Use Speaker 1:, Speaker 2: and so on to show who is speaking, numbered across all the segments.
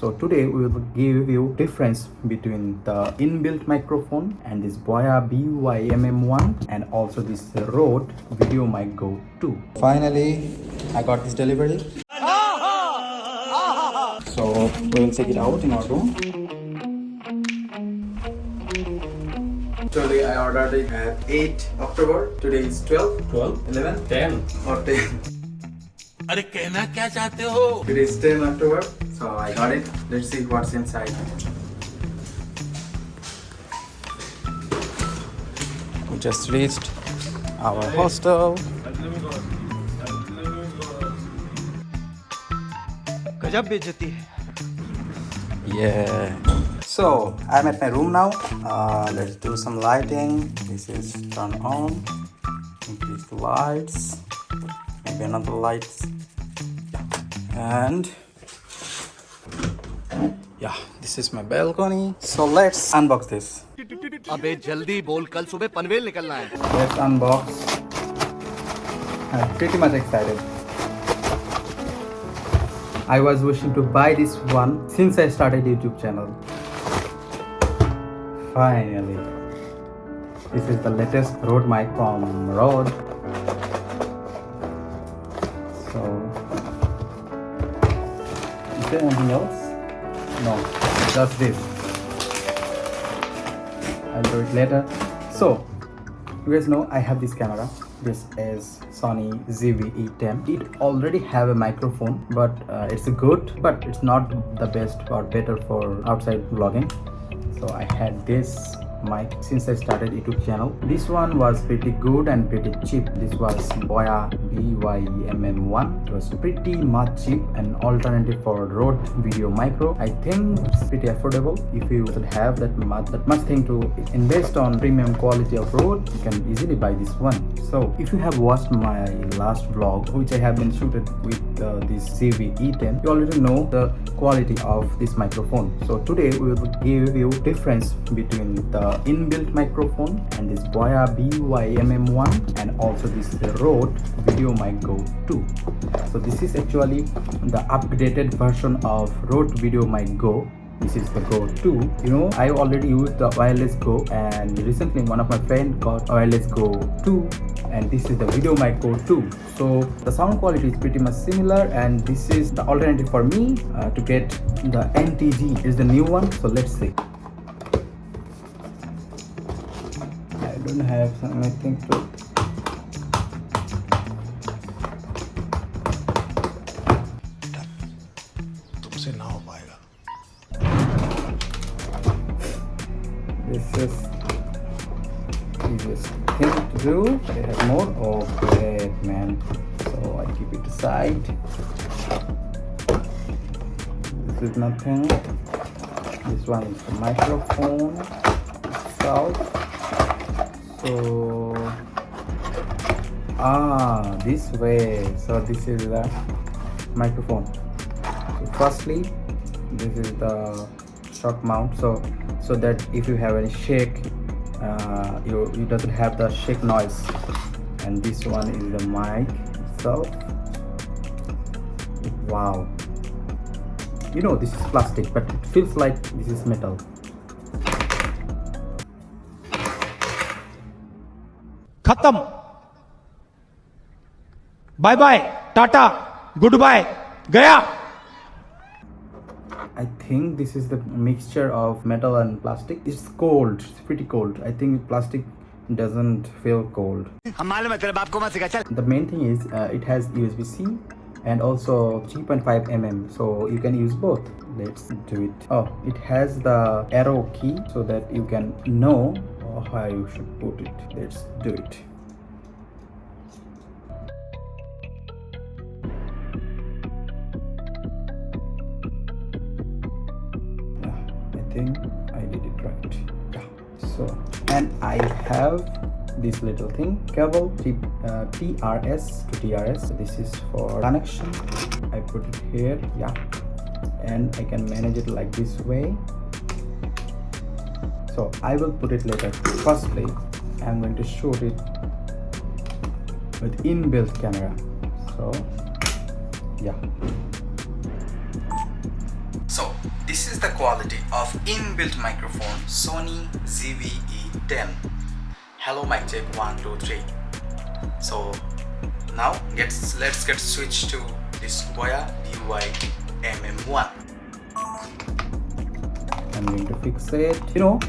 Speaker 1: So today we will give you difference between the inbuilt microphone and this Boya BYMM1 and also this Rode Videomic Go 2. Finally, I got this delivery. So we will check it out in our room. Actually, I ordered it at 8 October. Today is 12, 11, 10 or 10.
Speaker 2: अरे कहना क्या चाहते हो?
Speaker 1: Today is 10 October. So I got it. Let's see what's inside. We just reached our hostel.
Speaker 2: गजब बेइज्जती है.
Speaker 1: Yeah. So I'm at my room now. Let's do some lighting. This is turn on. Increase the lights. Maybe another lights. And yeah, this is my balcony. So let's unbox this.
Speaker 2: अबे जल्दी बोल, कल सुबह पनवेल निकलना है.
Speaker 1: Let's unbox. I'm pretty much excited. I was wishing to buy this one since I started YouTube channel. Finally, this is the latest Rode mic from Rode. So, is there anything else? No, just this. I'll do it later. So, you guys know I have this camera. This is Sony ZVE10. It already have a microphone, but it's good, but it's not the best or better for outside vlogging. So I had this mic since I started YouTube channel. This one was pretty good and pretty cheap. This was Boya BYMM1. It was pretty much cheap, an alternative for Rode Videomic Go. I think it's pretty affordable. If you would have that much thing to invest on premium quality of Rode, you can easily buy this one. So if you have watched my last vlog, which I have been shooted with this ZVE10, you already know the quality of this microphone. So today we will give you difference between the inbuilt microphone and this Boya BYMM1 and also this Rode Videomic Go 2. So this is actually the upgraded version of Rode Videomic Go. This is the Go 2. You know, I already used the wireless Go, and recently one of my friends got wireless Go 2, and this is the Videomic Go 2. So the sound quality is pretty much similar, and this is the alternative for me to get the NTG is the new one. So let's see. I don't have anything to.
Speaker 2: तुमसे ना हो पाएगा.
Speaker 1: This is easiest thing to do. I have more. Oh great, man. So I keep it aside. This is nothing. This one is the microphone itself. So this way. So this is the microphone. So firstly, this is the shock mount. So that if you have any shake, you doesn't have the shake noise. And this one is the mic itself. Wow. You know this is plastic, but it feels like this is metal.
Speaker 3: खत्म. Bye bye, tata, goodbye, गया.
Speaker 1: I think this is the mixture of metal and plastic. It's cold. It's pretty cold. I think plastic doesn't feel cold. The main thing is it has USB-C and also 3.5 mm, so you can use both. Let's do it. Oh, it has the arrow key so that you can know how you should put it. Let's do it. I think I did it right. Yeah. So, and I have this little thing, cable, TRS to TRS. So this is for connection. I put it here, yeah, and I can manage it like this way. So I will put it later. Firstly, I'm going to shoot it with inbuilt camera. So yeah. So This is the quality of inbuilt microphone Sony ZVE10. Hello mic check 1 2 3. So now let's get switched to this Boya BYMM1. I'm going to fix it. You know,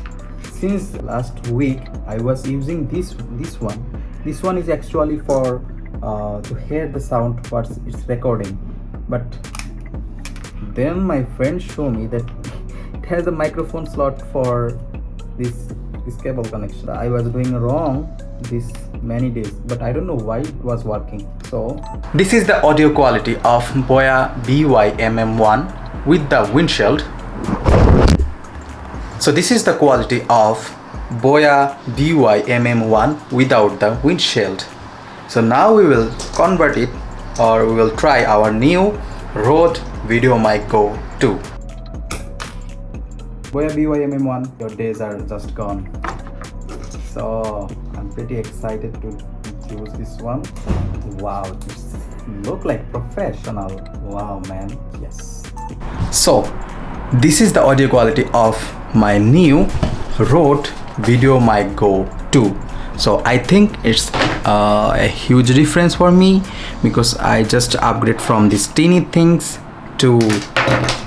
Speaker 1: since last week I was using this one. This one is actually for to hear the sound what it's recording, but then my friend showed me that it has a microphone slot for this cable connection. I was doing wrong this many days, but I don't know why it was working. So this is the audio quality of Boya BYMM1 with the windshield. So this is the quality of Boya BYMM1 without the windshield. So now we will convert it, or we will try our new Rode Videomic Go 2. Boya BYMM1, your days are just gone. So I'm pretty excited to use this one. Wow, this look like professional. Wow man, yes. So this is the audio quality of my new Rode Videomic Go 2. So I think it's a huge difference for me, because I just upgrade from these teeny things to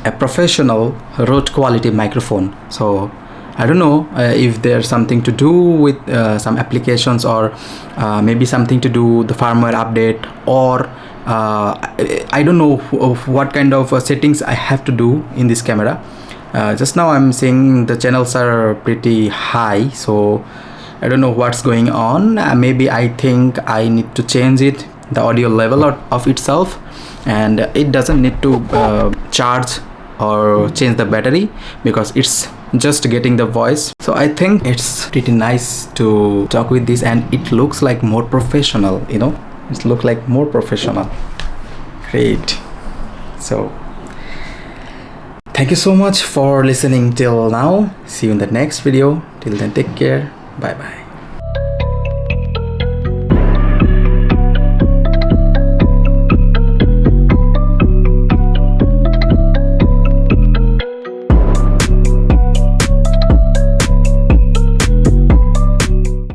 Speaker 1: a professional Rode quality microphone. So I don't know if there's something to do with some applications, or maybe something to do with the firmware update, or I don't know what kind of settings I have to do in this camera. Just now I'm seeing the channels are pretty high, so I don't know what's going on. Maybe I think I need to change it, the audio level of itself, and it doesn't need to charge or change the battery, because it's just getting the voice. So I think it's pretty nice to talk with this, and it looks like more professional, you know, it looks like more professional. Great. So thank you so much for listening till now. See you in the next video. Till then, take care. Bye bye.